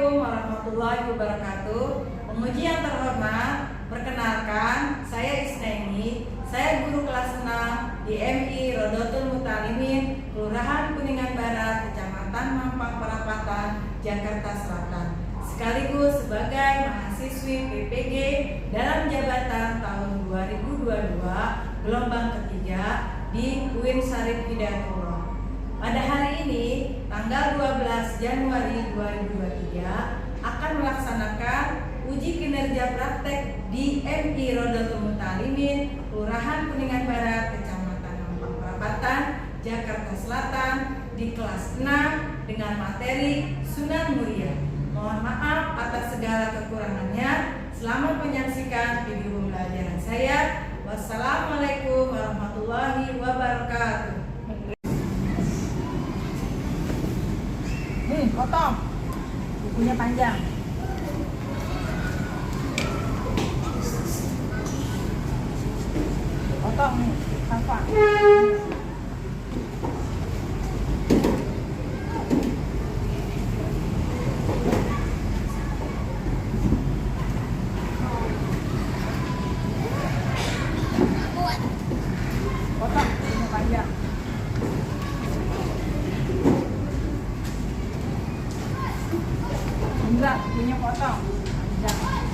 Assalamualaikum warahmatullahi wabarakatuh. Pemuji yang terhormat, perkenalkan saya Isnaini. Saya guru kelas 6 di MI Rodotul Mutalimin, Kelurahan Kuningan Barat, Kecamatan Mampang Perapatan, Jakarta Selatan. Sekaligus sebagai mahasiswi PPG dalam jabatan tahun 2022 gelombang ketiga di UIN Syarif Hidayatullah. Pada hari ini, tanggal 12 Januari 2023, akan melaksanakan uji kinerja praktek di MI Rodotul Mutalimin, Kelurahan Kuningan Barat, Kecamatan Mampang Perapatan, Jakarta Selatan di kelas 6 dengan materi Sunan Muria. Mohon maaf atas segala kekurangannya. Selamat menyaksikan video pembelajaran saya. Wassalamualaikum warahmatullahi wabarakatuh. Potong. Bukunya panjang. Potong nih, apa? Potong, bukunya panjang. Enggak, punya potong. Jangan.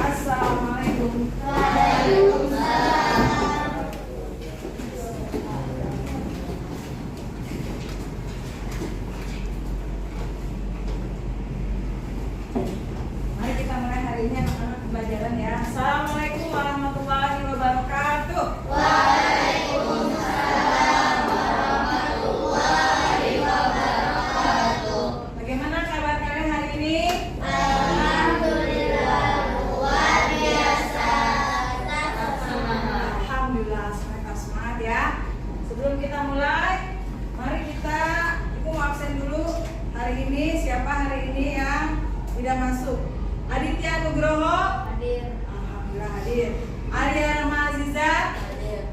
Assalamualaikum. Ini anak-anak pembelajaran ya. Assalamualaikum warahmatullahi wabarakatuh. Waalaikumsalam warahmatullahi wabarakatuh. Bagaimana kabar kalian hari ini? Alhamdulillah luar biasa. Tetap semangat. Alhamdulillah semangat semangat ya. Sebelum kita mulai, mari kita ibu mau absen dulu. Hari ini siapa hari ini yang tidak masuk? Aditya Nugroho Hadir. Alhamdulillah hadir. Arya Ramaziza Hadir.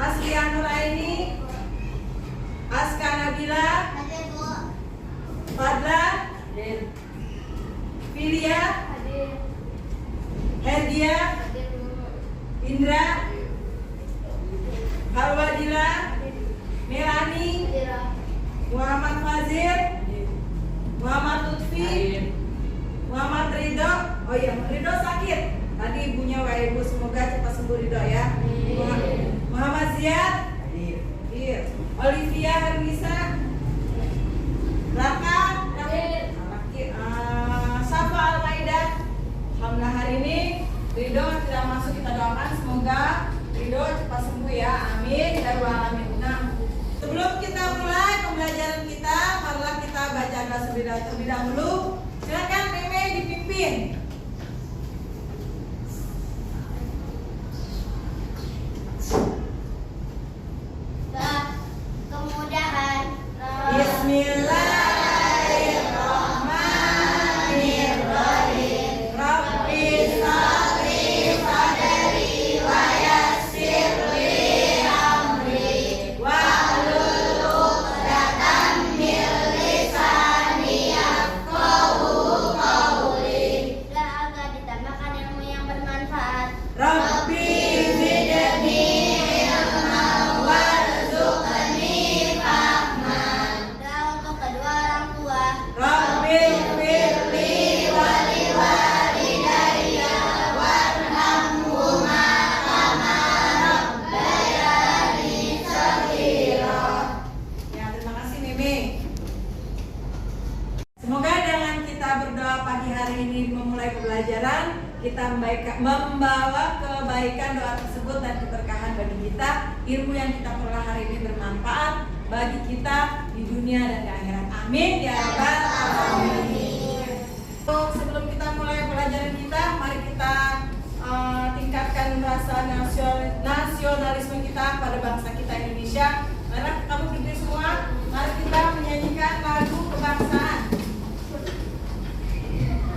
Aslia Nuraini, Aska Nabila, Hadir, Bu. Fadla, Hadir. Filia, Hadir. Herdia, Hadir, Bu. Indra, Harwadila, Melani, Hadir. Muhammad Fazir, Muhammad Lutfi, Muhammad Ridho. Oh iya, Ridho sakit. Tadi ibunya wa ibu, semoga cepat sembuh Ridho ya. Muhammad Ziad, hadir. Olivia Hermisa, Raka, Hadir. Safa Almaida. Alhamdulillah hari ini Ridho tidak masuk, kita doakan semoga Ridho cepat sembuh ya. Amin. Ya rabbal alamin. Nah, sebelum kita mulai pembelajaran kita, marilah kita baca doa terlebih dahulu. Silakan Meme dipimpin. Kemudahan. Bismillahirrahmanirrahim. Rabbi sholli sadri wa yassir li amri wahlul 'uqdatam min lisani yafqahu qawli. Dan agar ditambahkan ilmu yang bermanfaat. Rabbi zidni ilman warzuqni fahman. Dan untuk kedua orang tua. Rabbi firli wa liwalidayya warhamhuma kama rabbayani shaghira. Ya, terima kasih Mimi. Semoga dengan kita berdoa pagi hari ini memulai pembelajaran, kita membawa kebaikan doa tersebut dan keberkahan bagi kita. Ilmu yang kita peroleh hari ini bermanfaat bagi kita di dunia dan di akhirat. Amin ya rabbal alamin. Sebelum kita mulai pelajaran kita, mari kita tingkatkan rasa nasionalisme kita pada bangsa kita Indonesia. Mari kamu berdiri semua, mari kita menyanyikan lagu kebangsaan.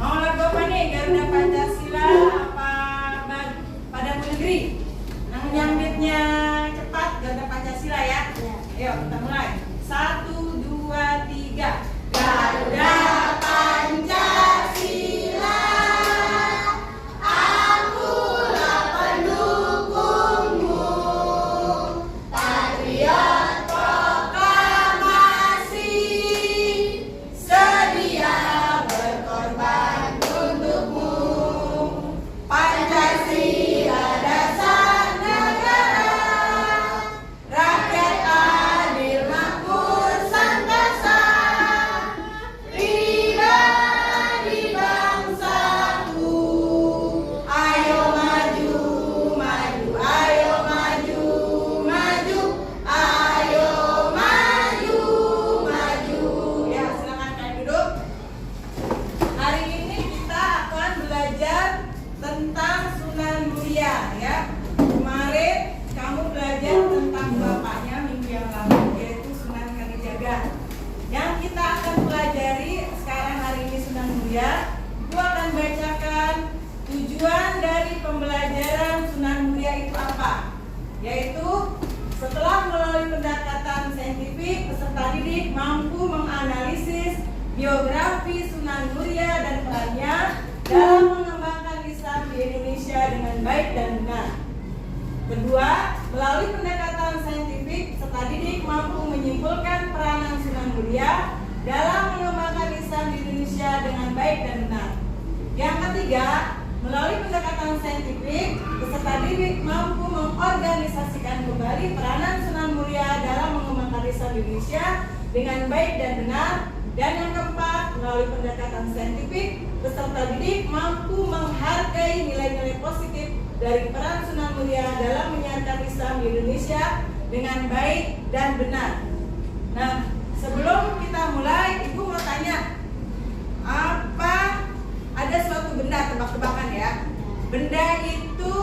Mau lagu apa nih? Garuda Pancasila apa Padang Negeri? Yang nyambitnya cepat Garuda Pancasila ya. Ayo kita mulai. 1, 2, 3. Garuda Pancasila, akulah pendukungmu, patriot proklamasi, sedia berkorban untukmu. Pancasila dasar negara, rakyat adil makmur sentosa, pribadi bangsaku. Ayo maju, maju, ayo maju, maju, ayo maju, maju. Ya, silakan kalian duduk. Hari ini kita akan belajar tentang Sunan Muria ya. Kemarin kamu belajar tentang bapaknya minggu yang lalu, yaitu Sunan Kalijaga. Yang kita akan pelajari sekarang hari ini Sunan Muria. Ibu akan bacakan tujuan dari pembelajaran Sunan Muria itu apa? Yaitu setelah melalui pendekatan saintifik, peserta didik mampu menganalisis biografi Sunan Muria dan perannya dalam mengembangkan Islam di Indonesia dengan baik dan benar. Kedua, melalui pendekatan saintifik, peserta didik mampu menyimpulkan peranan Sunan Muria dalam mengembangkan Islam di Indonesia dengan baik dan benar. Yang ketiga, melalui pendekatan saintifik, peserta didik mampu mengorganisasikan kembali peranan Sunan Muria dalam mengembangkan Islam di Indonesia dengan baik dan benar. Dan yang keempat, melalui pendekatan saintifik, peserta didik mampu menghargai nilai-nilai positif dari peran Sunan Muria dalam menyiarkan Islam di Indonesia dengan baik dan benar. Nah, sebelum kita mulai, Ibu mau tanya, apa ada suatu benda, tebak-tebakan ya? Benda itu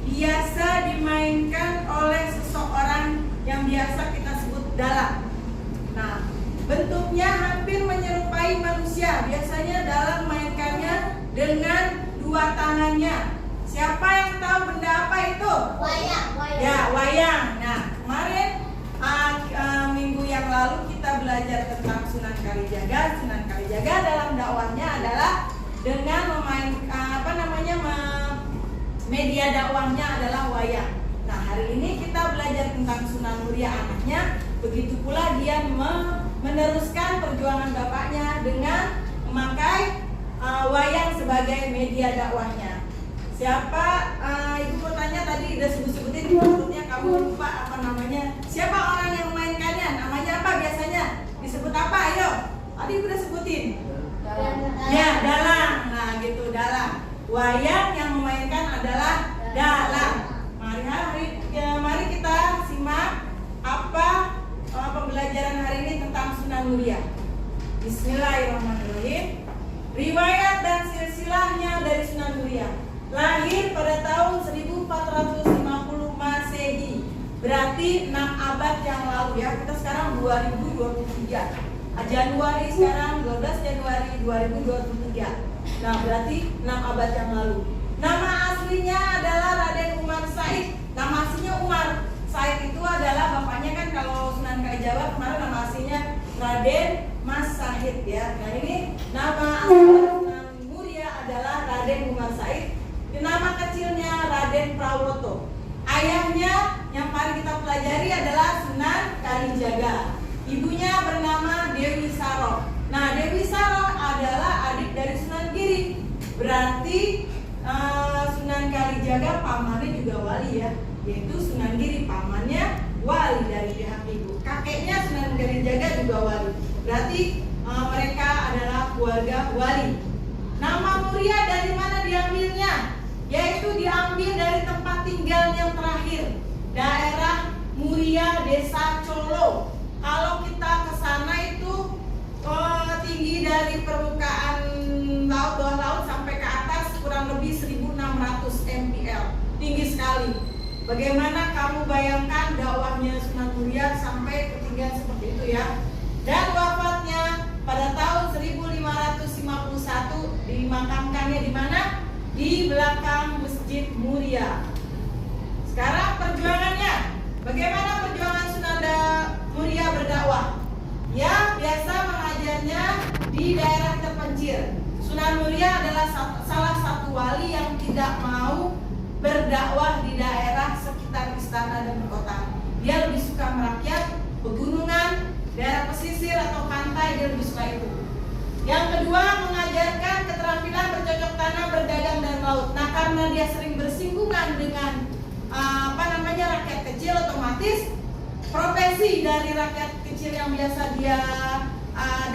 biasa dimainkan oleh seseorang yang biasa kita sebut dalang. Nah, bentuknya hampir menyerupai manusia. Biasanya dalang mainkannya dengan dua tangannya. Siapa yang tahu benda apa itu? Wayang. Ya, wayang. Nah, kemarin minggu yang lalu kita belajar tentang Sunan Kalijaga. Sunan Kalijaga dalam dakwahnya adalah dengan media dakwahnya adalah wayang. Nah, hari ini kita belajar tentang Sunan Muria anaknya. Begitu pula dia meneruskan perjuangan bapaknya dengan memakai wayang sebagai media dakwahnya. Siapa? Ibu mau tanya tadi udah sebut-sebutin, maksudnya kamu lupa apa namanya? Siapa orang yang memainkannya? Namanya apa biasanya? Disebut apa? Ayo. Tadi udah sebutin. Ya, dalang. Nah, gitu, dalang. Wayang yang memainkan adalah dalang. Mari kita simak apa pembelajaran hari ini tentang Sunan Muria. Bismillahirrahmanirrahim. Riwayat dan silsilahnya dari Sunan Muria. Lahir pada tahun 1450 Masehi. Berarti 6 abad yang lalu ya. Kita sekarang 2023. Januari sekarang 12 Januari 2023. Nah, berarti 6 abad yang lalu. Nama aslinya adalah Raden Umar Said. Nama aslinya Umar Said itu adalah bapaknya kan, kalau Sunan Kalijaga kemarin nama aslinya Raden Mas Sahid ya. Nah, ini nama asli Sunan Muria adalah Raden Umar Said. Nama kecilnya Raden Prawoto. Ayahnya yang paling kita pelajari adalah Sunan Kalijaga. Ibunya bernama Dewi Saro. Nah, Dewi Saro adalah adik dari Sunan Giri. Berarti Sunan Kalijaga pamannya juga wali ya, yaitu Sunan Giri, pamannya wali dari pihak ibu. Kakeknya Sunan Kalijaga juga wali. Berarti mereka adalah keluarga wali. Nama Muria dari mana diambilnya? Yaitu diambil dari tempat tinggal yang terakhir, daerah Muria, Desa Colo. Kalau kita ke sana itu tinggi dari permukaan laut, bawah laut sampai ke atas kurang lebih 1600 mPl. Tinggi sekali. Bagaimana kamu bayangkan dakwahnya Sunan Muria sampai ketinggian seperti itu ya? Dan wafatnya pada pada tahun 1551 dimakamkannya di mana? Di belakang Masjid Muria. Sekarang perjuangannya, bagaimana perjuangan Sunan Muria berdakwah? Ya, biasa mengajarnya di daerah terpencil. Sunan Muria adalah salah satu wali yang tidak mau berdakwah di daerah sekitar istana dan perkotaan. Dia lebih suka merakyat, pegunungan, daerah pesisir atau pantai, dia lebih suka itu. Yang kedua, mengajarkan keterampilan bercocok tanam, berdagang dan melaut. Nah, karena dia sering bersinggungan dengan rakyat kecil, otomatis profesi dari rakyat kecil yang biasa dia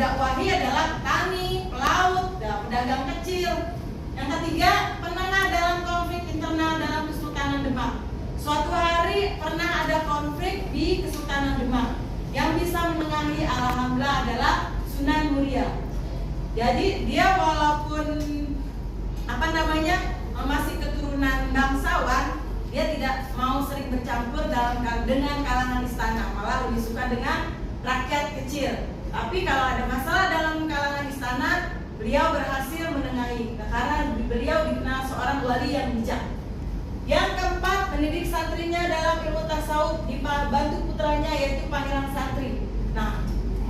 dakwahi adalah petani, pelaut, pedagang kecil. Yang ketiga, penengah dalam konflik internal dalam Kesultanan Demak. Suatu hari pernah ada konflik di Kesultanan Demak. Yang bisa menengahi alhamdulillah adalah Sunan Muria. Jadi dia walaupun masih keturunan bangsawan, dia tidak mau sering bercampur dengan kalangan istana, malah lebih suka dengan rakyat kecil. Tapi kalau ada masalah dalam kalangan istana, beliau berhasil menengahi karena beliau dikenal seorang wali yang bijak. Yang keempat, mendidik santrinya dalam ilmu tasawuf, dibantu putranya yaitu Pangeran Santri. Nah,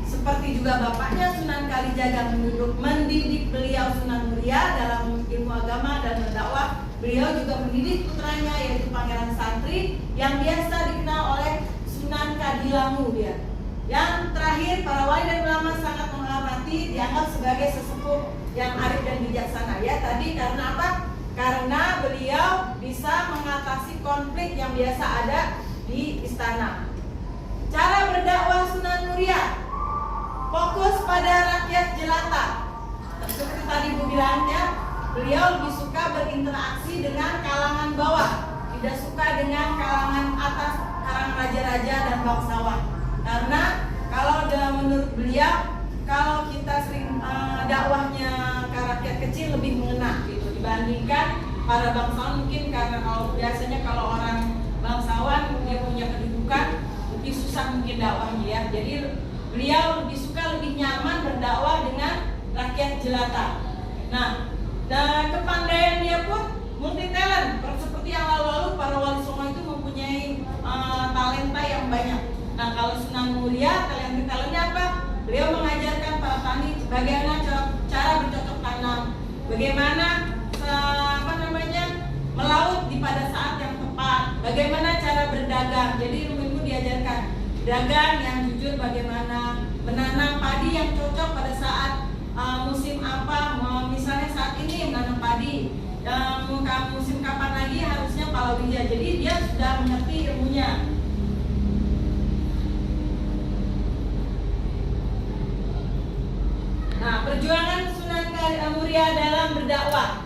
seperti juga bapaknya Sunan Kalijaga mendidik beliau Sunan Muria dalam ilmu agama dan berdakwah, beliau juga mendidik putranya yaitu Pangeran Santri yang biasa dikenal oleh Sunan Kadilangu dia. Yang terakhir, para wali dan ulama sangat menghormati, dianggap sebagai sesepuh yang arif dan bijaksana. Ya, tadi karena apa? Karena beliau bisa mengatasi konflik yang biasa ada di istana. Cara berdakwah Sunan Muria, fokus pada rakyat jelata. Seperti tadi Bu bilangnya, beliau lebih suka berinteraksi dengan kalangan bawah, tidak suka dengan kalangan atas, kalangan raja-raja dan bangsawan. Karena kalau menurut beliau, kalau kita sering dakwahnya ke rakyat kecil lebih mengena gitu dibandingkan para bangsawan. Mungkin karena biasanya kalau orang bangsawan dia punya kedudukan, lebih susah mungkin dakwahnya ya. Jadi beliau lebih suka, lebih nyaman berdakwah dengan rakyat jelata. Nah, dan kepandaian dia pun multi talent. Seperti yang lalu-lalu para wali songo itu mempunyai talenta yang banyak. Nah, kalau Sunan Muria talentanya apa? Beliau mengajarkan para tani bagaimana cara bercocok tanam, bagaimana melaut pada saat yang tepat, bagaimana cara berdagang. Jadi ilmu diajarkan dagang yang jujur, bagaimana menanam padi yang cocok pada saat musim apa, misalnya saat ini menanam padi, musim kapan lagi harusnya palawija. Jadi dia sudah mengerti ilmunya. Nah, perjuangan Sunan Muria dalam berdakwah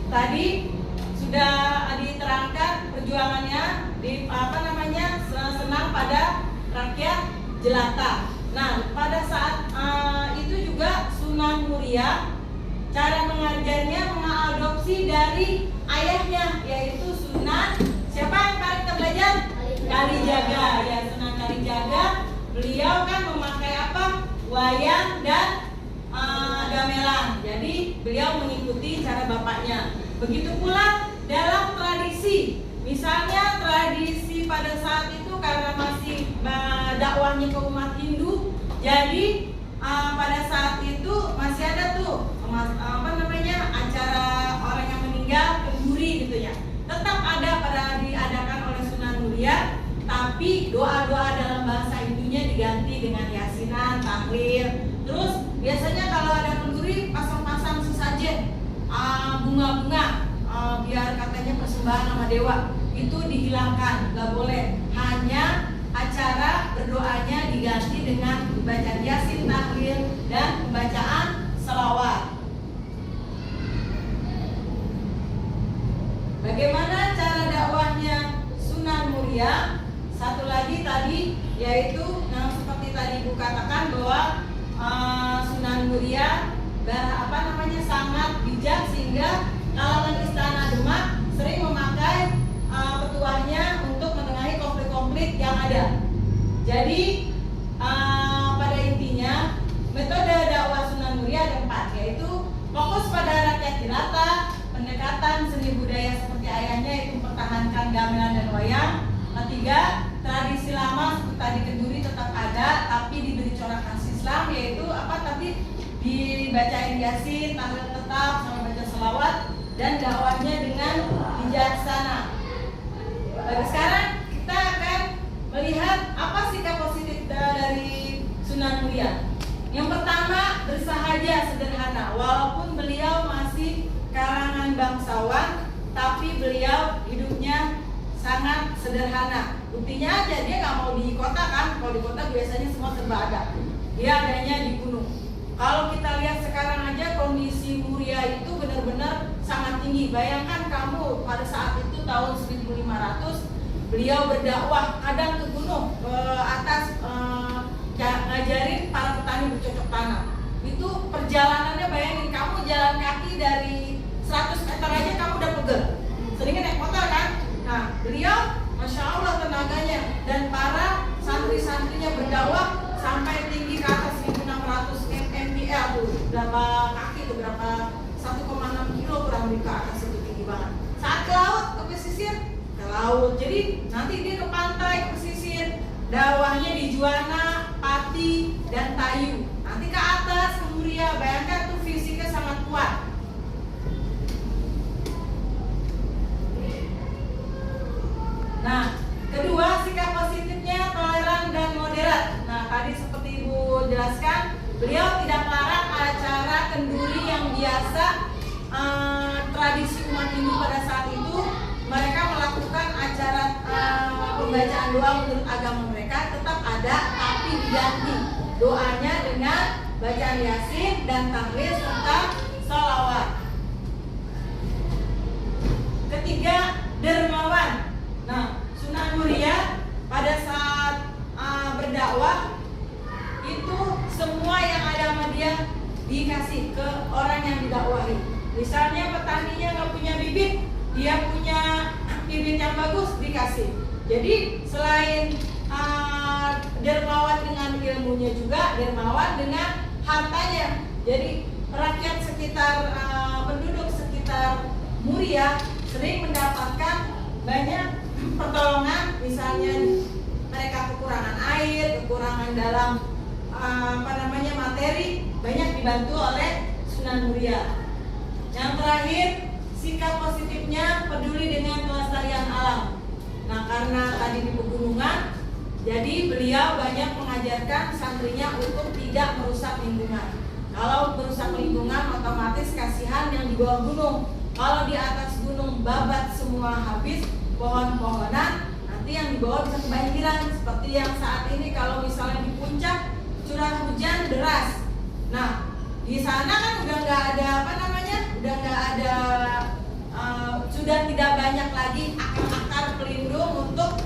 tadi sudah diterangkan perjuangannya di senang pada rakyat jelata. Nah, pada saat itu juga Sunan Muria cara mengajarnya mengadopsi dari ayahnya yaitu Sunan siapa yang kali kita belajar? Kalijaga ya, Sunan Kalijaga. Beliau kan memakai apa? Wayang dan gamelan. Jadi beliau mengikuti cara bapaknya. Begitu pula dalam tradisi. Misalnya tradisi pada saat itu karena masih dakwahnya ke umat Hindu, jadi pada saat itu masih ada tuh acara orang yang meninggal kenduri gitu ya. Tetap ada diadakan oleh Sunan Muria, tapi doa-doa dalam bahasa Hindunya diganti dengan yasinan, tahlil. Terus biasanya kalau ada kenduri pasang-pasang sesajen, bunga-bunga, biar katanya persembahan sama dewa. Itu dihilangkan, nggak boleh. Hanya acara berdoanya diganti dengan bacaan yasin, tahlil, dan pembacaan selawat. Bagaimana cara dakwahnya Sunan Muria? Satu lagi tadi yaitu seperti tadi Ibu katakan bahwa Sunan Muria sangat bijak sehingga kalangan istana Demak sering memakai petuahnya untuk menengahi konflik-konflik yang ada. Jadi pada intinya selanjutnya, metode dakwah Sunan Muria ada 4, yaitu fokus pada rakyat jelata, pendekatan seni budaya seperti ayahnya, yaitu mempertahankan gamelan dan wayang. Ketiga, tradisi lama seperti tadi kenduri tetap ada, tapi diberi corak khas Islam, yaitu apa tadi dibacain Yasin, tahlil tetap, sama baca selawat, dan dakwahnya dengan bijaksana. Baik, sekarang kita akan melihat apa sikap positif dari Sunan Muria. Yang pertama, bersahaja sederhana. Walaupun beliau masih kalangan bangsawan, tapi beliau hidupnya sangat sederhana. Buktinya aja dia nggak mau di kota kan. Kalau di kota biasanya semua serba ada. Dia adanya di gunung. Kalau kita lihat sekarang aja kondisi Muria itu benar-benar sangat tinggi. Bayangkan kamu pada saat itu tahun 1500 beliau berdakwah kadang ke gunung, ke atas ngajarin para petani bercocok tanam. Itu perjalanannya, bayangin kamu jalan kaki dari 100 meter aja kamu udah pegel. Seringnya naik motor kan? Nah, beliau Masya Allah tenaganya, dan para santri-santrinya berdakwah sampai tinggi ke atas 1600 mdpl tuh, berapa kaki tuh, berapa 1,6 kilo kurang lebih ke atas, itu tinggi banget. Saat ke laut, ke pesisir, ke laut. Jadi nanti dia ke pantai, ke pesisir, dakwahnya di Juwana, Pati, dan Tayu. Nanti ke atas, ke Muria. Bayangkan tuh fisiknya sangat kuat. Nah, kedua, sikap positifnya toleran dan moderat. Nah, tadi seperti Ibu jelaskan, beliau tidak melarang acara kenduri yang biasa tradisi umat Hindu pada saat itu. Mereka melakukan acara pembacaan doa menurut agama mereka tetap ada, tapi diganti doanya dengan bacaan Yasin dan tahlil serta sholawat. Ketiga, dermawan. Nah, Sunan Muria pada saat berdakwah itu semua yang ada sama dia dikasih ke orang yang didakwahi. Misalnya petaninya nggak punya bibit, dia punya bibit yang bagus, dikasih. Jadi selain dermawan dengan ilmunya, juga dermawan dengan hartanya. Jadi rakyat sekitar, penduduk sekitar Muria sering mendapatkan banyak pertolongan. Misalnya mereka kekurangan air, kekurangan dalam materi, banyak dibantu oleh Sunan Muria. Yang terakhir, sikap positifnya peduli dengan kelestarian alam. Nah, karena tadi di pegunungan, jadi beliau banyak mengajarkan santrinya untuk tidak merusak lingkungan. Kalau merusak lingkungan, otomatis kasihan yang di bawah gunung. Kalau di atas gunung babat semua habis pohon-pohonan, nanti yang di bawah bisa kebanjiran. Seperti yang saat ini, kalau misalnya di puncak curah hujan deras. Nah, di sana kan udah nggak ada udah nggak ada, sudah tidak banyak lagi akar-akar pelindung untuk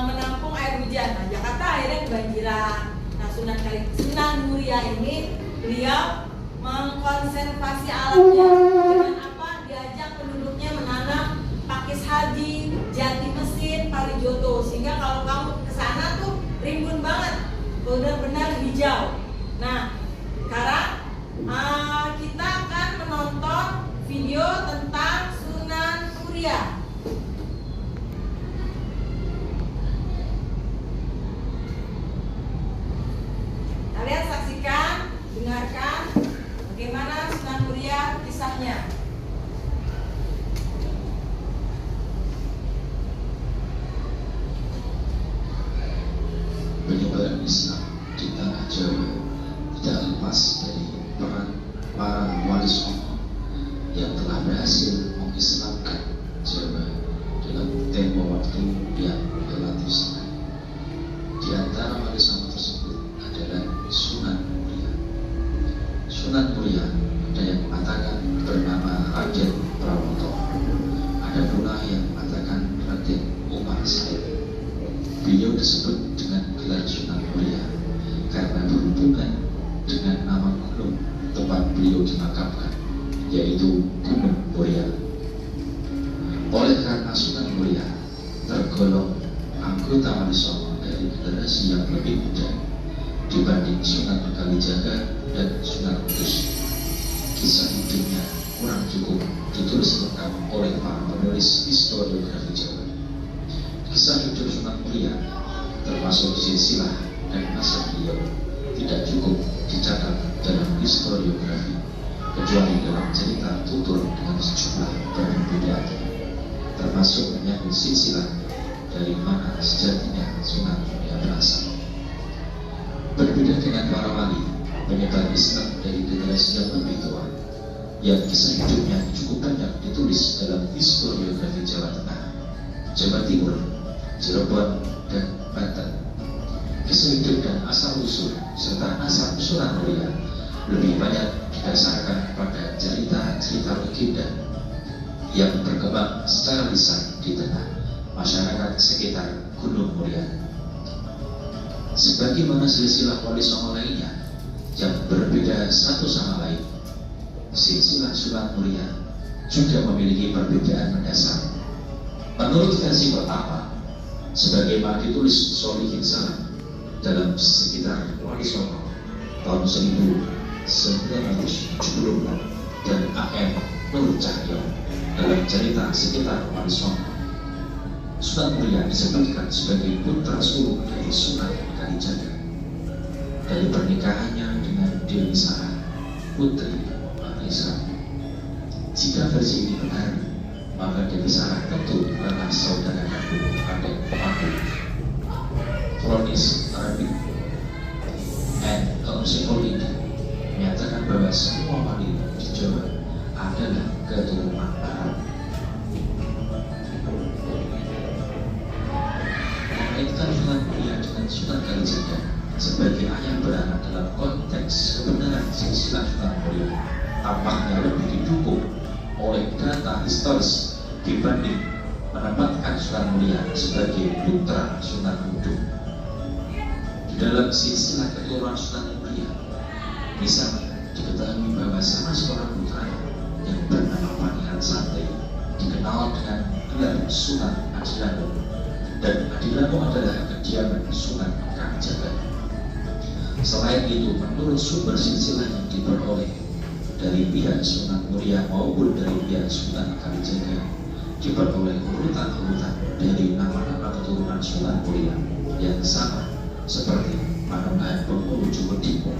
menampung air hujan. Nah, Jakarta akhirnya kebanjiran. Nah, Sunan Muria ini beliau mengkonservasi alamnya dengan apa? Diajak penduduknya menanam pakis haji, jati mesin, parijoto, sehingga kalau kamu kesana tuh rimbun banget, benar-benar hijau. Nah, sekarang kita akan menonton video tentang Sunan Muria. Kalian saksikan, dengarkan bagaimana Sunan Muria kisahnya. Penyebaran Islam di tanah Jawa tidak lepas dari peran para wali songo yang telah berhasil mengislamkan Jawa dalam tempo waktu yang relatif singkat. Di antara wali songo tersebut adalah Sunan Muria. Sunan Muria ada yang mengatakan bernama Raden Prawoto, ada pula yang mengatakan Raden Umar Said. Beliau disebut dengan gelar Sunan Muria karena berhubungan dengan nama gunung tempat beliau dimakamkan, yaitu Gunung Muria. Oleh karena Sunan Muria tergolong anggota wali songo dari generasi yang lebih muda, dibanding Sunan Kalijaga dan Sunan Kudus. Kisah hidupnya kurang cukup ditulis lengkap oleh para penulis historiografi Jawa. Kisah hidup Sunan Muria termasuk silsilah dan nasab beliau tidak cukup dicatat dalam historiografi kecuali dalam cerita tutur dengan sejumlah perbedaan, termasuk menyangkut silsilah dari mana sejatinya Sunan Muria berasal. Berbeda dengan para wali penyebar Islam dari generasi yang lebih tua, yang kisah hidupnya cukup banyak ditulis dalam historiografi Jawa Tengah, Jawa Timur, Cirebon, dan Banten. Kisah hidup dan asal-usul serta nasab Sunan Muria lebih banyak didasarkan pada cerita-cerita legenda yang berkembang secara lisan di tengah masyarakat sekitar Gunung Muria. Sebagaimana silsilah Wali Songo lainnya yang berbeda satu sama lain, silsilah Sunan Muria juga memiliki perbedaan mendasar. Menurut versi pertama, sebagaimana ditulis Sholihin Salam dalam sekitar Wali Songo tahun 1976 dan A.M. Nur Cahyo dalam cerita sekitar Wali Songo, Sunan Muria disebutkan sebagai putra sulung dari Sunan Kalijaga dari pernikahannya dengan Dewi Sarah, putri Marisa. Jika versi ini benar, maka Dewi Sarah tentu adalah saudara kandung adik aku. Kronis Arabic and Encyclopedia menyatakan bahwa semua wali di Jawa adalah keturunan Arab. Mengaitkan Sunan Muria dengan Sunan Kalijaga sebagai ayah beranak dalam konteks kebenaran silsilah Sunan Muria tampaknya lebih didukung oleh data historis dibanding menempatkan Sunan Muria sebagai putra Sunan Kudus. Di dalam silsilah keturunan Sunan Muria, misalnya diketahui bahwa salah seorang putra yang bernama Pangeran Sante dikenal dengan gelar Sunan Adilano, dan Adilano adalah kediaman Sunan Kalijaga. Selain itu, menurut sumber silsilah yang diperoleh dari pihak Sunan Muria maupun dari pihak Sunan Kalijaga, diperoleh urutan-urutan dari nama-nama keturunan Sunan Muria yang sama seperti Panembahan Bengkulu Jumedimo,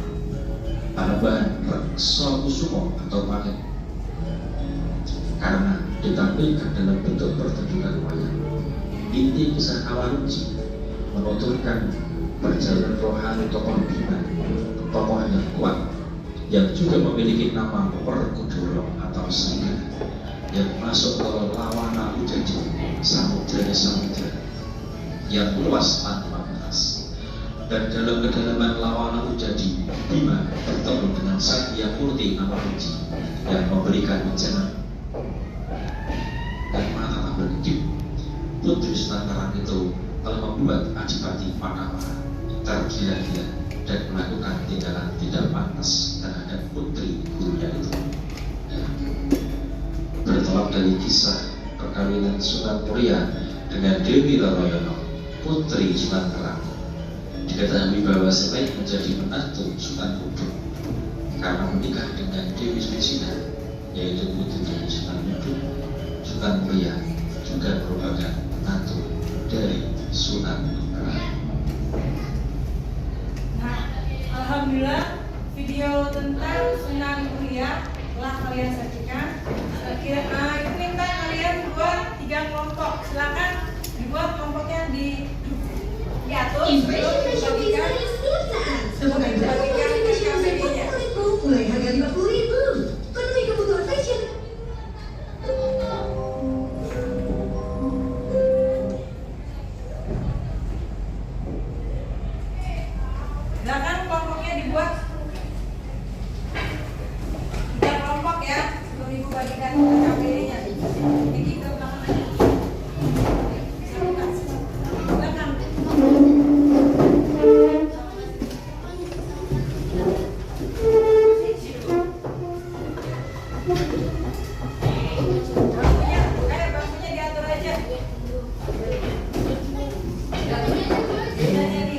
Panembahan Rekso Kusumo atau Paket, karena ditampilkan dalam bentuk pertunjukan wayang. Inti kisah Kawarunci menuturkan perjalanan rohani tokoh Bima, tokoh yang kuat yang juga memiliki nama Werkudara atau Sangga, yang masuk ke lawana Ujaji, samudra yang luas tanpa batas. Dan dalam kedalaman lawana Ujaji, Bima bertemu dengan Satya Murti nama Uji yang memberikan ujangan dan mata berkedip. Putri Sunan Karang itu telah membuat Adipati Panama tergila-gila dan melakukan tindakan tidak pantas terhadap putri gurunya itu. Bertolak dari kisah perkawinan Sunan Muria dengan Dewi Loroyono, putri Sunan Karang, diketahui bahwa selain menjadi menantu Sunan Kudus karena menikah dengan Dewi Susina, yaitu putri dari Sunan Kudus, Sunan Muria juga merupakan menantu dari Sunan Karang. Nah, alhamdulillah video tentang Sunan Muria telah kalian saksikan. Itu minta kalian buat 3 kelompok. Silakan dibuat kelompoknya diatur sebelum dibagikan. Sebelum dibagikan ke KPD-nya. Mulai harga 50.000. Penuhi kebutuhan fashion. Silakan kelompoknya dibuat 3 kelompok ya, sebelum ibu bagikan ke KPD-nya. Ini ke belakang aja. Silakan. Bangkunya diatur aja. Bedanya di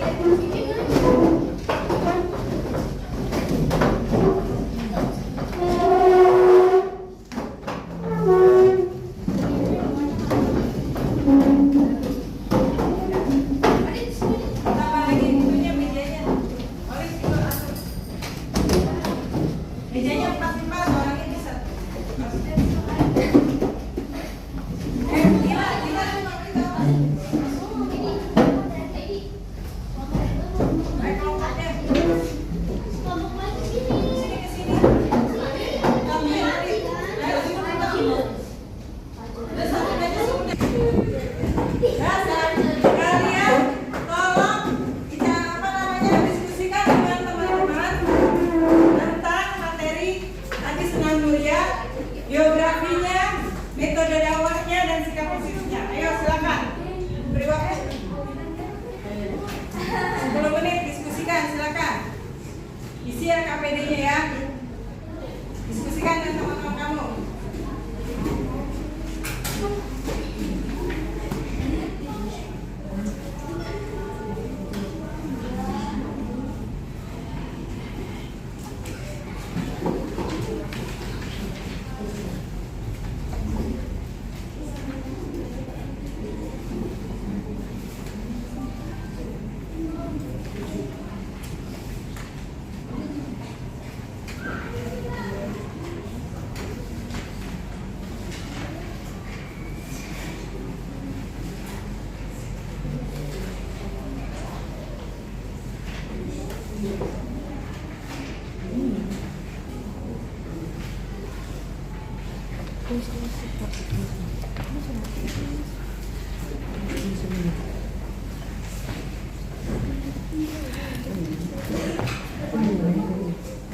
Mejanya 4-5, orangnya bisa. Gila. Ayo kelompoknya. Sini. Ayo sini. Udah satu meja sudah. Kalian tolong diskusikan dengan teman-teman tentang materi Haji Sunan Muria, biografinya, metode dakwahnya dan sikap posisinya. Ayo silakan. Beri waktu 10 menit diskusikan, silakan. Isi KPD-nya ya. Diskusikan dengan teman-teman kamu.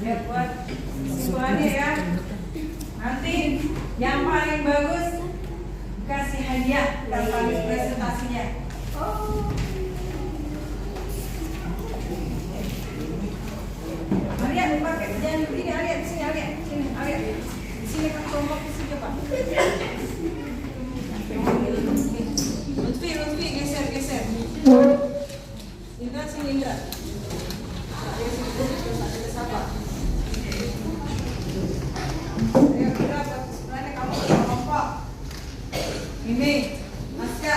Ya buat kesimpulannya ya. Nanti yang paling bagus kasih hadiah tanpa presentasinya. Alia pakai jangan ini Alia di sini Alia sini Alia di sini kan kelompok di sini Pak. Lutfi geser. Indra sini Indra. Ayo Indra sebenarnya kamu kelompok. Ini Aska.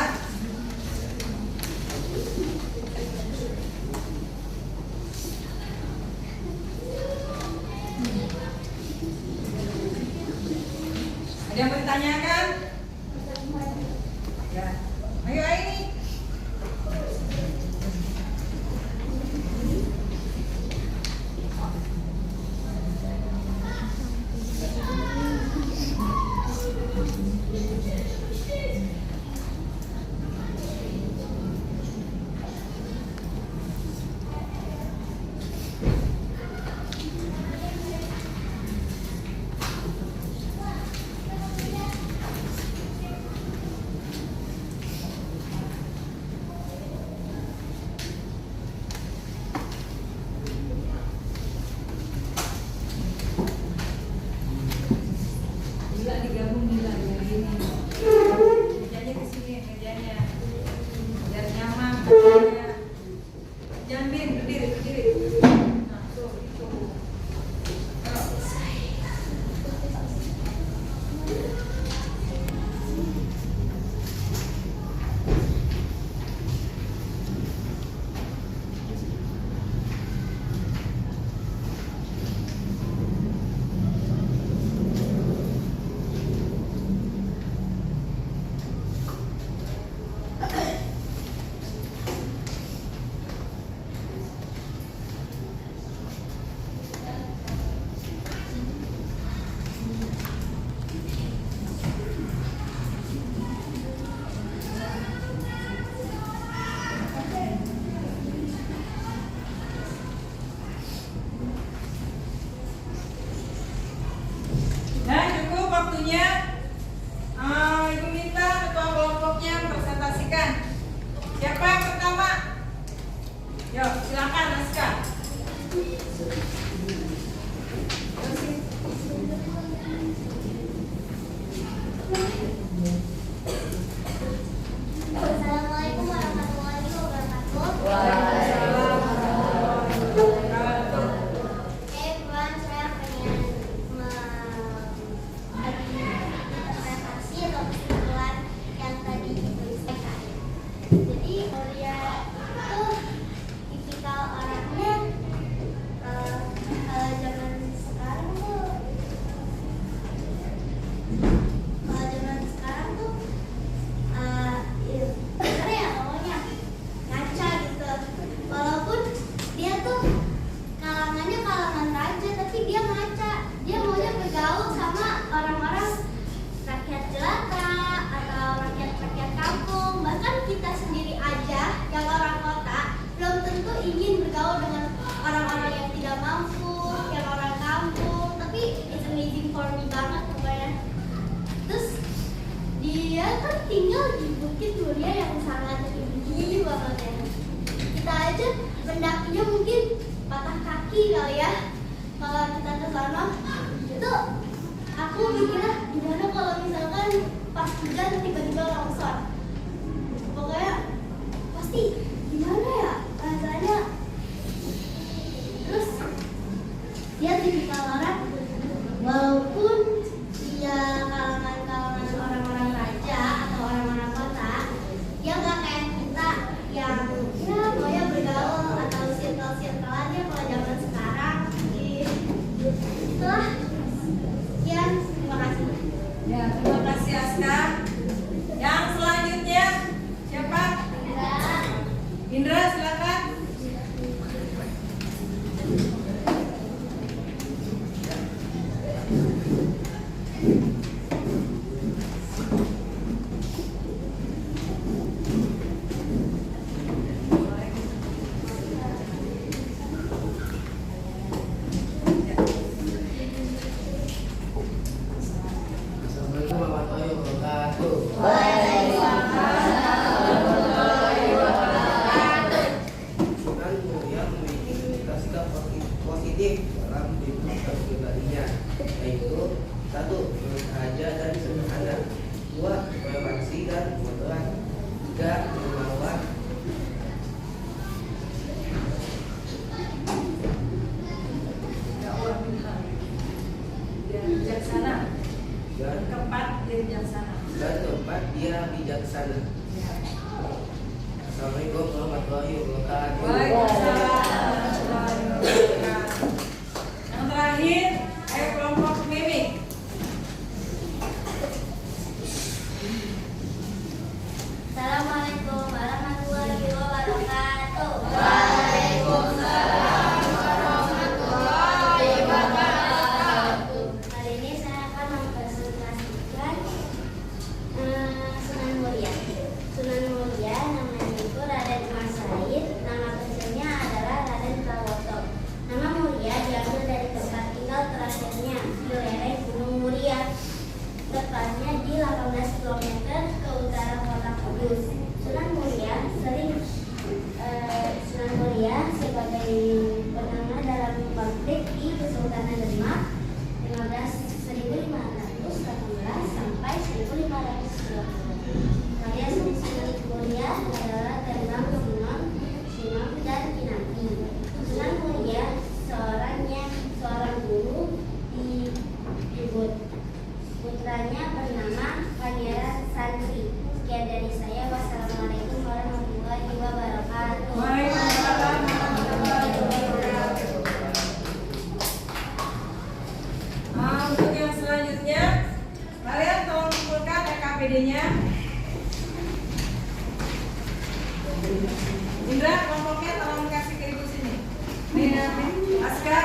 Ada yang bertanyakan? Ya. Ayo ini. Ibu minta ketua kelompoknya presentasikan. Siapa yang pertama? Yuk, silakan Aska. Assalamualaikum warahmatullahi wabarakatuh. Waalaikumsalam warahmatullahi wabarakatuh. Everyone, saya pengen presentasi atau kesimpulan yang tadi disampaikan. Jadi Muria itu tipikal orangnya kalau zaman sekarang tuh horny banget pokoknya. Terus dia kan tinggal di Bukit Muria yang sangat tinggi banget ya. Kita aja mendakinya mungkin patah kaki kali ya kalau kita ke sana. Itu aku mikirnya gimana kalau misalkan pas hujan tiba-tiba longsor. Pokoknya pasti gimana ya rasanya. Terus dia tipikal orang walaupun dia kalangan orang-orang raja atau orang-orang kota, dia nggak kayak kita yang ya maunya bergaul atau circle-circlean ya kalau zaman sekarang. Itulah. Sekian, terima kasih. Ya, terima kasih Aska. Yang selanjutnya siapa? Indra, silakan. Assalamualaikum warahmatullahi wabarakatuh. Sunan Muria memiliki sikap positif dalam hidup pribadinya, yaitu 1. Bersahaja dan sederhana, 2. Toleransi dan moderat, 3. Dermawan, Dia bijaksana. dan Keempat, dia bijaksana. keempat dia bijaksana. Assalamualaikum warahmatullahi wabarakatuh. Waalaikumsalam. Yang terakhir, ayo kelompok mimik. Assalamualaikum warahmatullahi wabarakatuh. Kali ini saya akan mempresentasikan Sunan Muria. Sunan Muria namanya itu Raden Mas Said. Nama kecilnya adalah Raden Prawoto. Nama Muria diambil dari tempat tinggal terakhirnya di lereng Gunung Muria, tepatnya di 18 km ke utara kota Kudus. Sunan Muria sebagai penengah dalam konflik di Kesultanan Demak 1518 sampai 1520. Karya Sunan Muria adalah tentang Sinom dan Kinanti. Sunan Muria seorang guru di Ubud. Putranya bernama Pangeran Santri. Sekian dari saya. Wassalamualaikum warahmatullahi wabarakatuh. Waalaikumsalam warahmatullahi wabarakatuh. Untuk yang selanjutnya, kalian tolong kumpulkan EKPD-nya. Indra, kelompoknya tolong kasih ke ibu sini. Aska.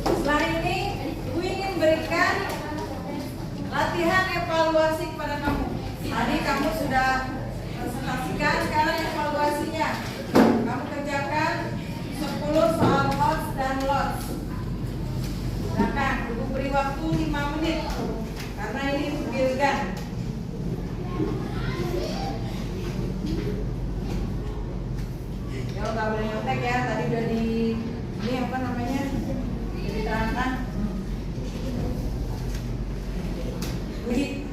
Setelah ini, gue ingin berikan latihan evaluasi kepada kamu. Tadi kamu sudah presentasikan, sekarang evaluasinya. Kamu kerjakan 10 soal lots dan lots. Silakan, ibu beri waktu 5 menit karena ini bilgan. Ya, nggak boleh nyontek ya. Tadi udah ini apa namanya? Diterangkan. Budi.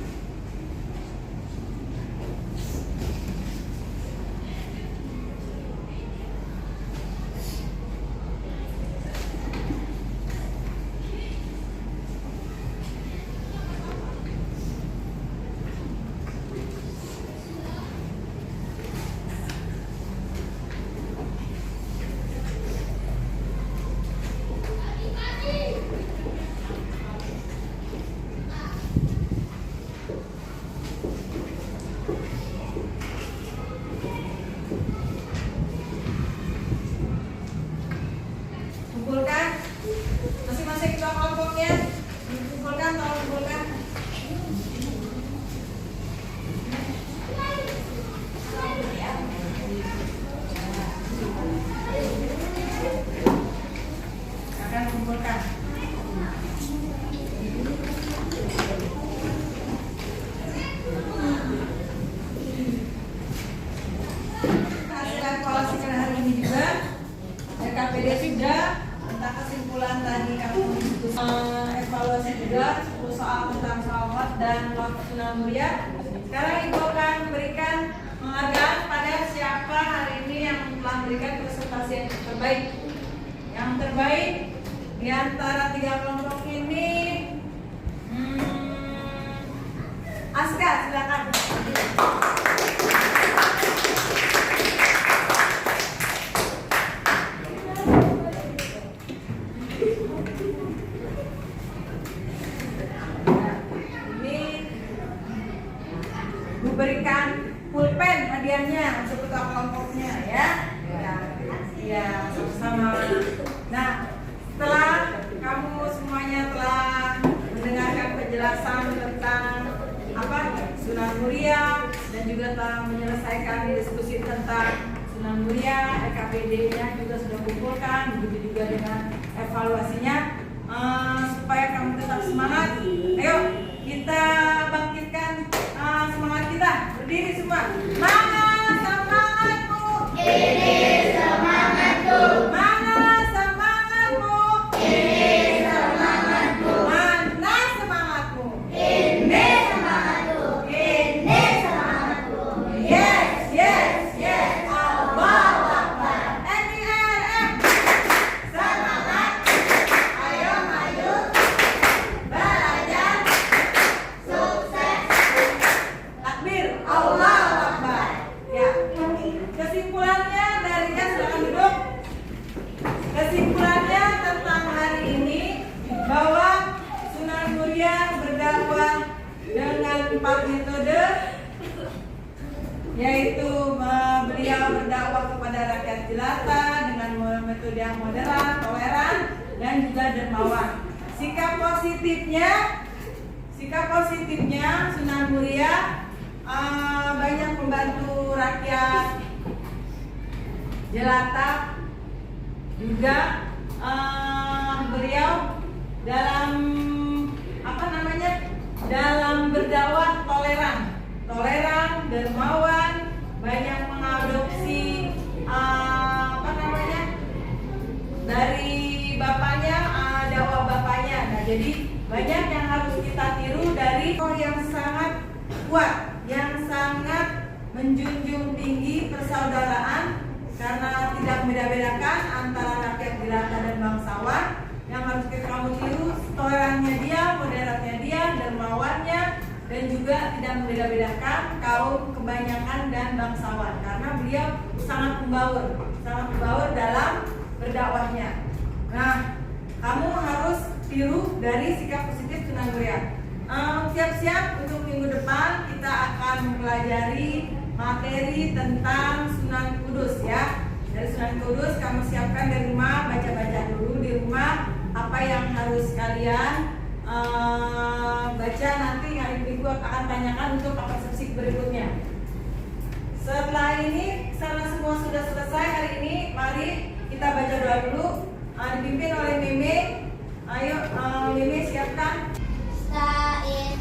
dan waktu Sunan Muria. Sekarang Ibu akan berikan penghargaan pada siapa hari ini yang telah memberikan presentasi yang terbaik. Yang terbaik di antara 3 kelompok ini, Aska, silakan. Berikan pulpen hadiahnya untuk ketua kelompoknya ya. Ya, sama. Nah, setelah kamu semuanya telah mendengarkan penjelasan tentang Sunan Muria dan juga telah menyelesaikan diskusi tentang Sunan Muria, EKPD-nya juga sudah kumpulkan, begitu juga dengan evaluasinya. Supaya kamu tetap semangat, ayo kita bangkitkan semangat kita, berdiri semua. Mana semangatmu? Ini semangatku. Mana semangatmu? Ini semangatku. Mana semangatmu? Ini semangatku. Ini semangatku. Yes, yes, yes. Allahu Akbar. NIRM. Semangat. Ayo maju. Belajar. Sukses. Takbir. Allahu Akbar. Ya. Kesimpulannya dari silakan duduk. Kesimpulannya tentang hari ini bahwa Sunan Muria berdakwah dengan 4 metode, yaitu beliau berdakwah kepada rakyat jelata dengan metode yang moderat, toleran, dan juga dermawan. Sikap positifnya Sunan Muria banyak membantu rakyat jelata, juga beliau dalam dalam berdakwah toleran, dermawan, banyak mengadopsi dari bapaknya, dakwah bapaknya. Nah, jadi banyak yang harus kita tiru dari yang sangat kuat, yang sangat menjunjung tinggi persaudaraan karena tidak membeda-bedakan antara rakyat jelata dan bangsawan. Yang harus kamu tiru tolerannya dia, moderatnya dia, dermawannya, dan juga tidak membeda-bedakan kaum kebanyakan dan bangsawan karena beliau sangat membaur dalam berdakwahnya. Nah, kamu harus tiru dari sikap positif Sunan Muria. Siap-siap untuk minggu depan kita akan mempelajari materi tentang Sunan Kudus ya. Dari Sunan Kudus kamu siapkan di rumah, baca-baca dulu di rumah apa yang harus kalian baca. Nanti hari minggu akan tanyakan untuk persepsi berikutnya. Setelah ini, karena semua sudah selesai hari ini, mari kita baca doa dulu. Dipimpin oleh Meme. Ayo Meme siapkan. Stain.